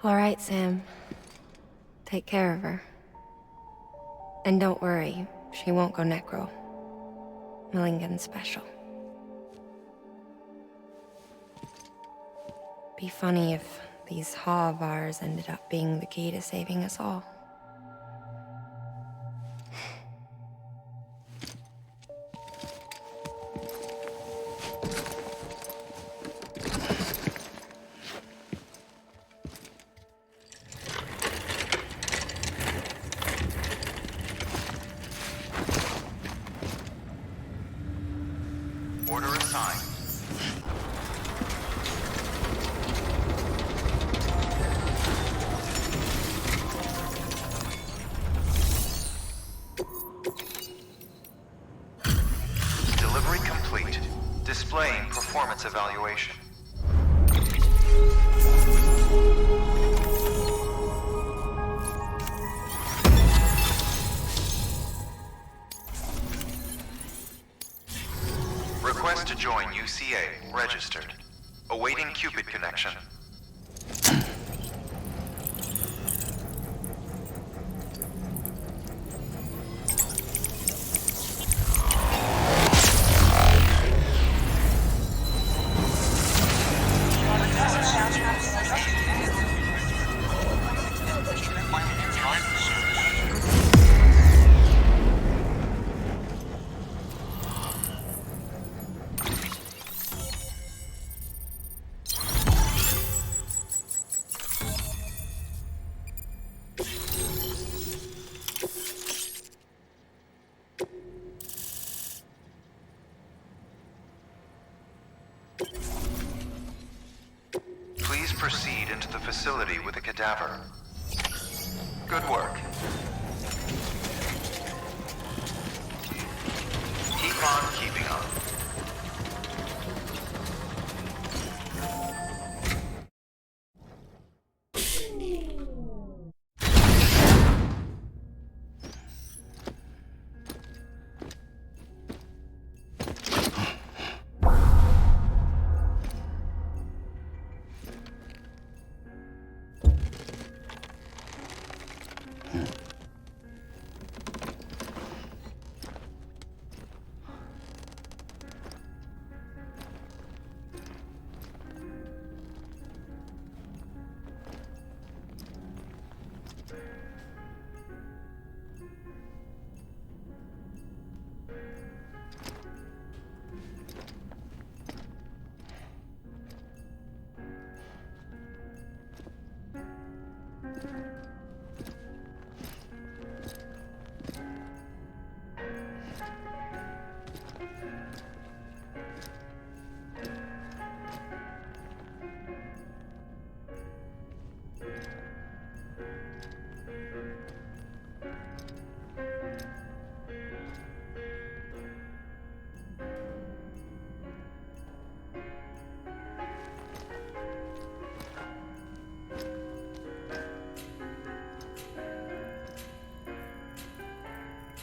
All right, Sam. Take care of her. And don't worry, she won't go necro. Millingen's special. Be funny if these Ha of ours ended up being the key to saving us all. Order assigned. Delivery complete. Displaying performance evaluation. Request to join UCA. Registered. Awaiting Cupid connection. Please proceed into the facility with a cadaver. Good work. Keep on keeping on.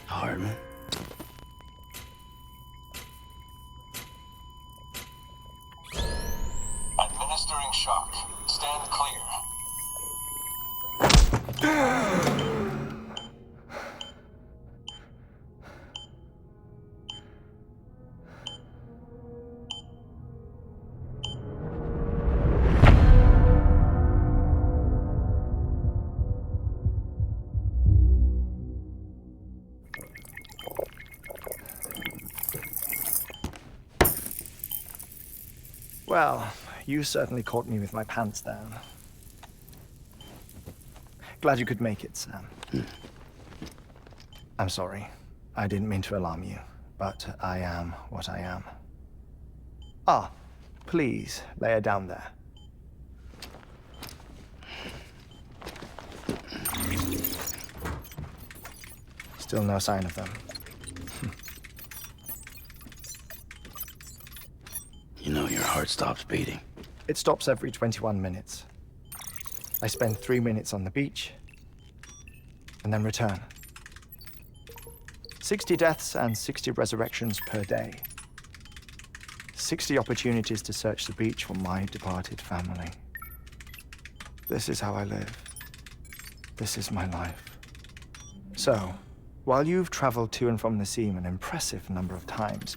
Heartman. Administering shock. Stand clear. Well, you certainly caught me with my pants down. Glad you could make it, Sam. I'm sorry. I didn't mean to alarm you, but I am what I am. Ah, please, lay her down there. Still no sign of them. You know your heart stops beating. It stops every 21 minutes. I spend 3 minutes on the beach, and then return. 60 deaths and 60 resurrections per day. 60 opportunities to search the beach for my departed family. This is how I live. This is my life. So, while you've traveled to and from the scene an impressive number of times,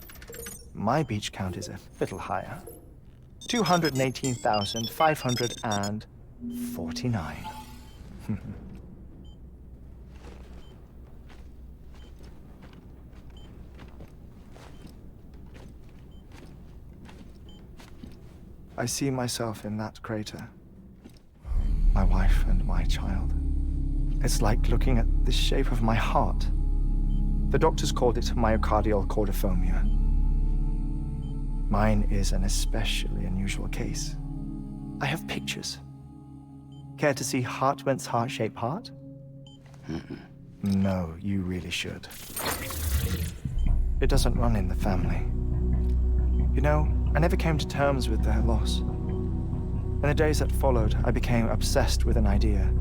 my beach count is a little higher. 218,549. I see myself in that crater. My wife and my child. It's like looking at the shape of my heart. The doctors called it myocardial cordiformia. Mine is an especially unusual case. I have pictures. Care to see Heartman's heart-shaped heart? No, you really should. It doesn't run in the family. You know, I never came to terms with their loss. In the days that followed, I became obsessed with an idea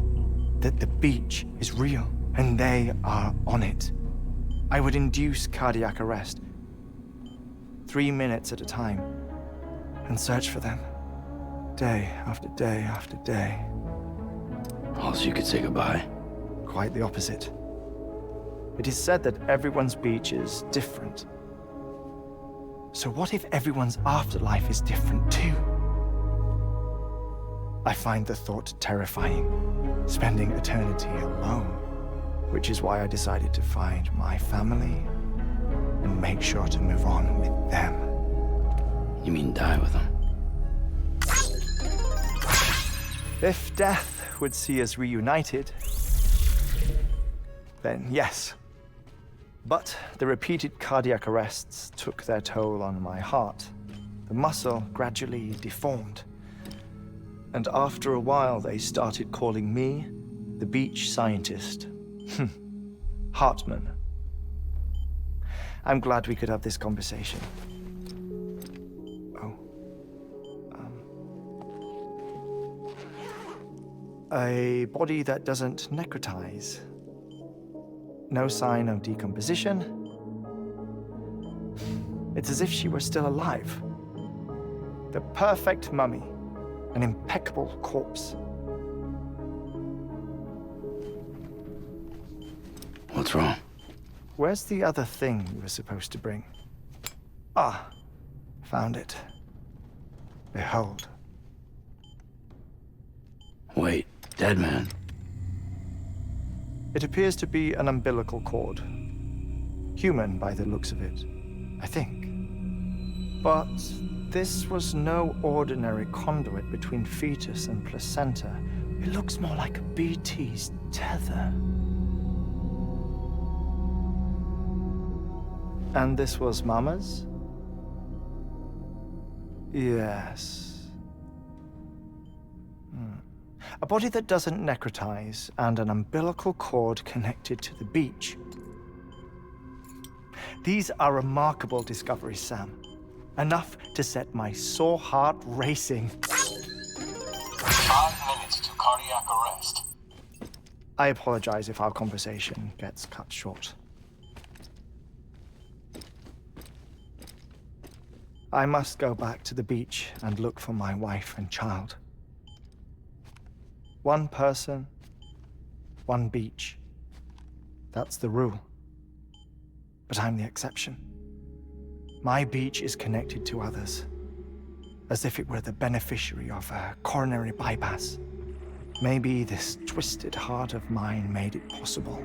that the beach is real and they are on it. I would induce cardiac arrest, 3 minutes at a time, and search for them, day after day after day. Also, you could say goodbye. Quite the opposite. It is said that everyone's beach is different. So what if everyone's afterlife is different too? I find the thought terrifying, spending eternity alone, which is why I decided to find my family and make sure to move on with them. You mean die with them? If death would see us reunited, then yes. But the repeated cardiac arrests took their toll on my heart. The muscle gradually deformed. And after a while, they started calling me the beach scientist. Heartman. I'm glad we could have this conversation. A body that doesn't necrotize. No sign of decomposition. It's as if she were still alive. The perfect mummy. An impeccable corpse. What's wrong? Where's the other thing you were supposed to bring? Ah, found it. Behold. Wait, dead man? It appears to be an umbilical cord. Human by the looks of it, I think. But this was no ordinary conduit between fetus and placenta. It looks more like a BT's tether. And this was Mama's? Yes. A body that doesn't necrotize and an umbilical cord connected to the beach. These are remarkable discoveries, Sam. Enough to set my sore heart racing. 5 minutes to cardiac arrest. I apologize if our conversation gets cut short. I must go back to the beach and look for my wife and child. One person, one beach. That's the rule. But I'm the exception. My beach is connected to others, as if it were the beneficiary of a coronary bypass. Maybe this twisted heart of mine made it possible.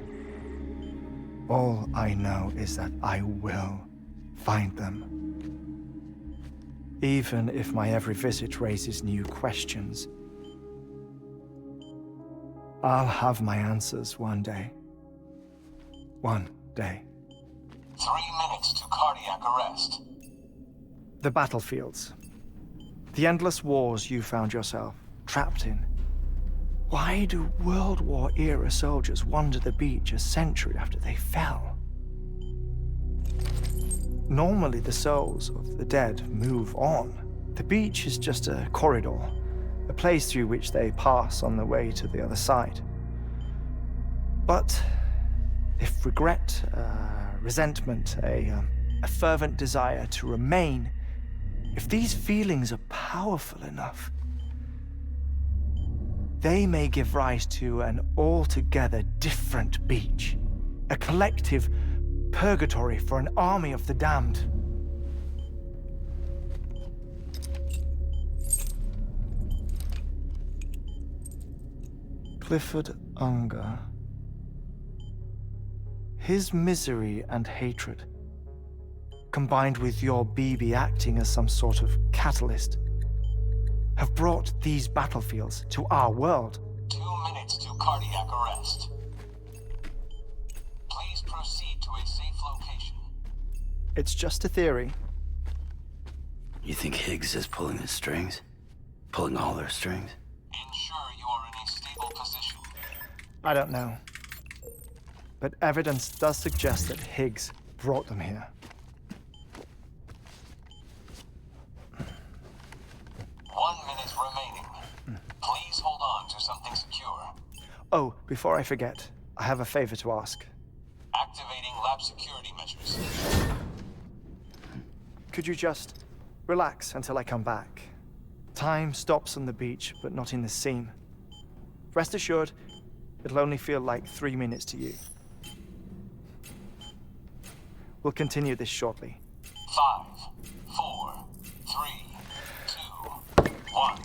All I know is that I will find them. Even if my every visit raises new questions, I'll have my answers one day. One day. 3 minutes to cardiac arrest. The battlefields. The endless wars you found yourself trapped in. Why do World War-era soldiers wander the beach a century after they fell? Normally, the souls of the dead move on. The beach is just a corridor, a place through which they pass on the way to the other side. But if regret, resentment, a fervent desire to remain, if these feelings are powerful enough, they may give rise to an altogether different beach. A collective purgatory for an army of the damned. Clifford Unger. His misery and hatred, combined with your BB acting as some sort of catalyst, have brought these battlefields to our world. 2 minutes to cardiac arrest. Please proceed to a safe location. It's just a theory. You think Higgs is pulling the strings? Pulling all their strings? Ensure you are in a stable position. I don't know. But evidence does suggest that Higgs brought them here. 1 minute remaining. Please hold on to something secure. Oh, before I forget, I have a favor to ask. Activating lab security measures. Could you just relax until I come back? Time stops on the beach, but not in the scene. Rest assured, it'll only feel like 3 minutes to you. We'll continue this shortly. 5, 4, 3, 2, 1.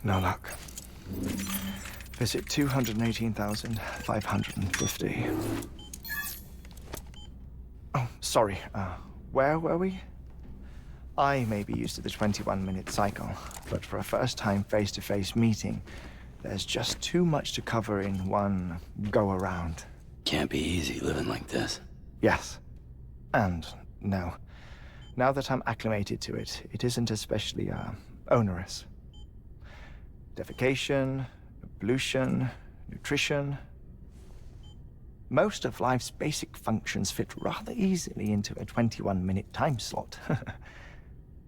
No luck. Visit 218,550. Oh, sorry. Where were we? I may be used to the 21-minute cycle, but for a first-time face-to-face meeting, there's just too much to cover in one go-around. Can't be easy living like this. Yes. And no. Now that I'm acclimated to it, it isn't especially, onerous. Defecation, pollution, nutrition. Most of life's basic functions fit rather easily into a 21-minute time slot.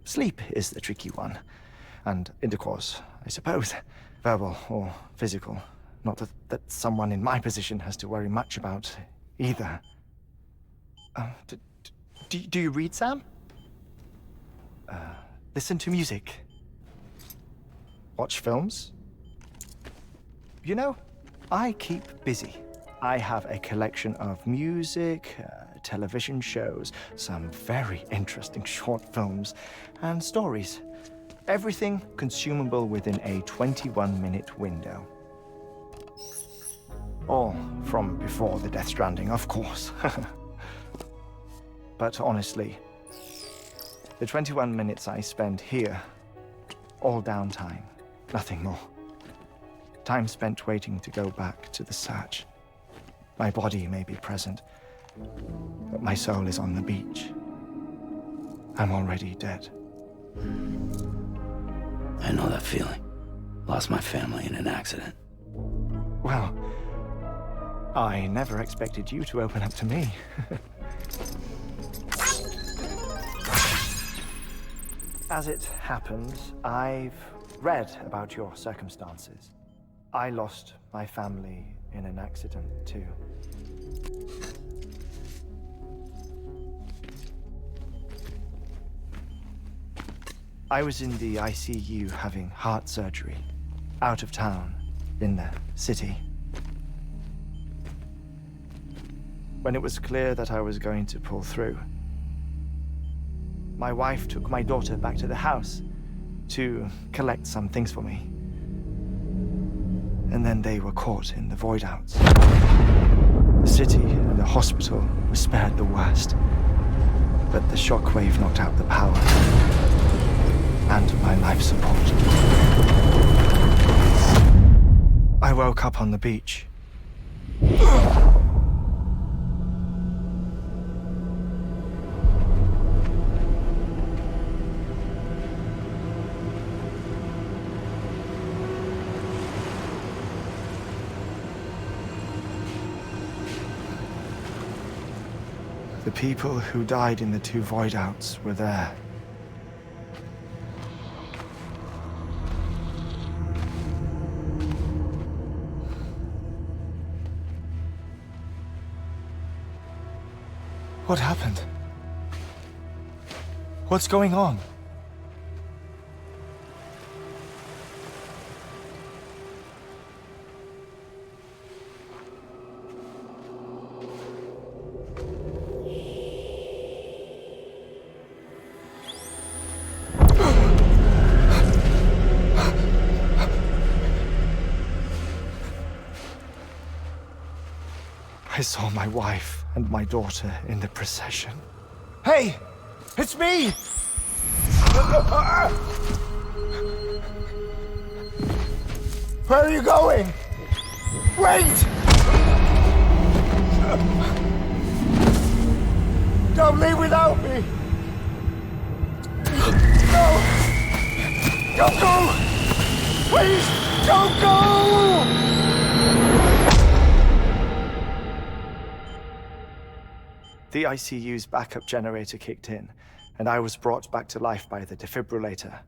Sleep is the tricky one. And intercourse, I suppose. Verbal or physical. Not that someone in my position has to worry much about either. Do you read, Sam? Listen to music. Watch films. You know, I keep busy. I have a collection of music, television shows, some very interesting short films, and stories. Everything consumable within a 21-minute window. All from before the Death Stranding, of course. But honestly, the 21 minutes I spend here, all downtime, nothing more. Time spent waiting to go back to the search. My body may be present, but my soul is on the beach. I'm already dead. I know that feeling. Lost my family in an accident. Well, I never expected you to open up to me. As it happens, I've read about your circumstances. I lost my family in an accident, too. I was in the ICU having heart surgery, out of town, in the city. When it was clear that I was going to pull through, my wife took my daughter back to the house to collect some things for me. And then they were caught in the void-outs. The city and the hospital were spared the worst, but the shockwave knocked out the power and my life support. I woke up on the beach. The people who died in the two void-outs were there. What happened? What's going on? I saw my wife and my daughter in the procession. Hey! It's me! Where are you going? Wait! Don't leave without me! No! Don't go! Please, don't go! The ICU's backup generator kicked in, and I was brought back to life by the defibrillator.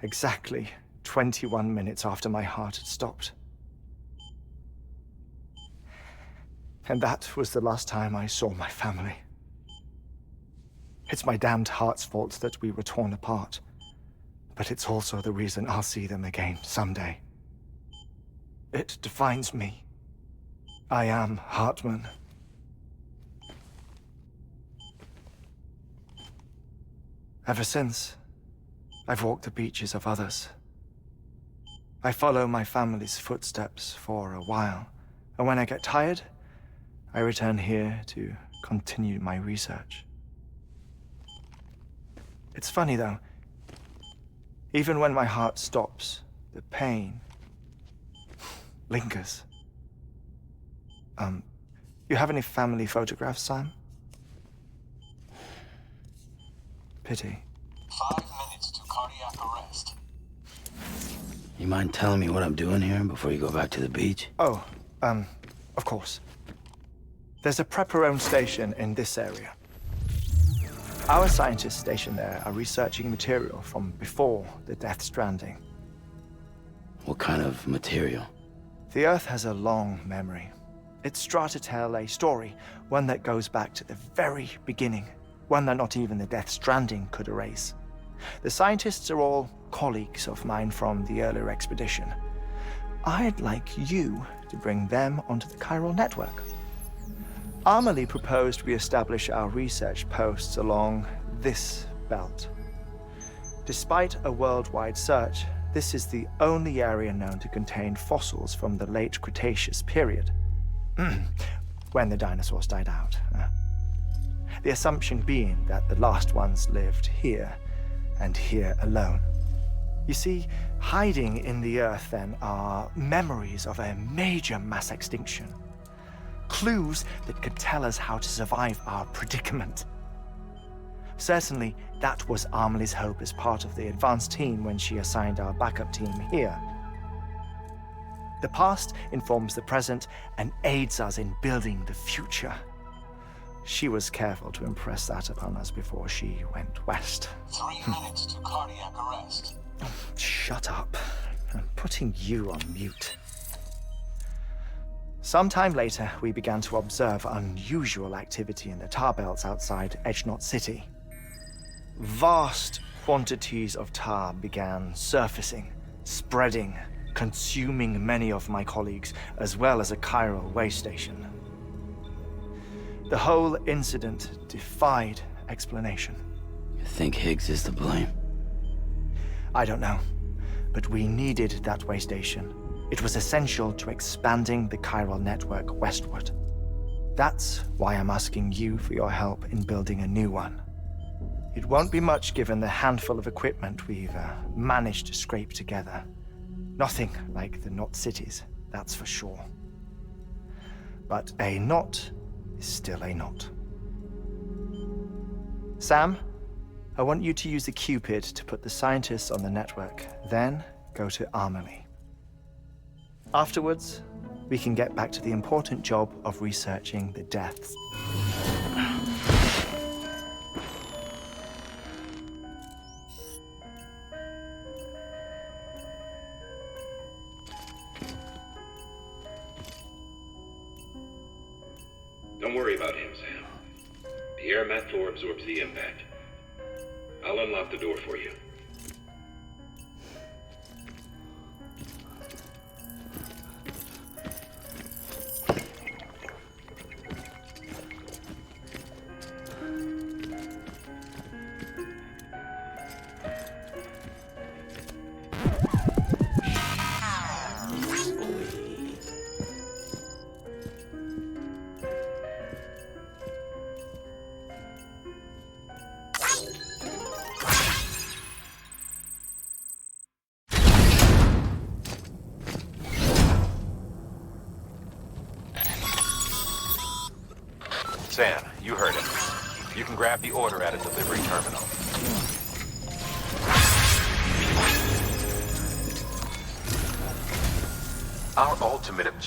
Exactly 21 minutes after my heart had stopped. And that was the last time I saw my family. It's my damned heart's fault that we were torn apart, but it's also the reason I'll see them again someday. It defines me. I am Heartman. Ever since, I've walked the beaches of others. I follow my family's footsteps for a while, and when I get tired, I return here to continue my research. It's funny, though. Even when my heart stops, the pain lingers. You have any family photographs, Sam? Pity. 5 minutes to cardiac arrest. You mind telling me what I'm doing here before you go back to the beach? Oh, of course. There's a prepper-owned station in this area. Our scientists stationed there are researching material from before the Death Stranding. What kind of material? The Earth has a long memory. It's trying to tell a story, one that goes back to the very beginning, one that not even the Death Stranding could erase. The scientists are all colleagues of mine from the earlier expedition. I'd like you to bring them onto the chiral network. Amelie proposed we establish our research posts along this belt. Despite a worldwide search, this is the only area known to contain fossils from the late Cretaceous period, when the dinosaurs died out. The assumption being that the last ones lived here, and here alone. You see, hiding in the Earth, then, are memories of a major mass extinction. Clues that could tell us how to survive our predicament. Certainly, that was Amelie's hope as part of the advanced team when she assigned our backup team here. The past informs the present and aids us in building the future. She was careful to impress that upon us before she went west. 3 minutes to cardiac arrest. Shut up. I'm putting you on mute. Sometime later, we began to observe unusual activity in the tar belts outside Edgenot City. Vast quantities of tar began surfacing, spreading, consuming many of my colleagues, as well as a chiral way station. The whole incident defied explanation. You think Higgs is to blame? I don't know, but we needed that way station. It was essential to expanding the chiral network westward. That's why I'm asking you for your help in building a new one. It won't be much given the handful of equipment we've managed to scrape together. Nothing like the knot cities, that's for sure. But a knot is still a knot. Sam, I want you to use the Cupid to put the scientists on the network, then go to Amelie. Afterwards, we can get back to the important job of researching the deaths. Don't worry about him, Sam. The air mat floor absorbs the impact. I'll unlock the door for you. Sam, you heard him. You can grab the order at a delivery terminal. Our ultimate objective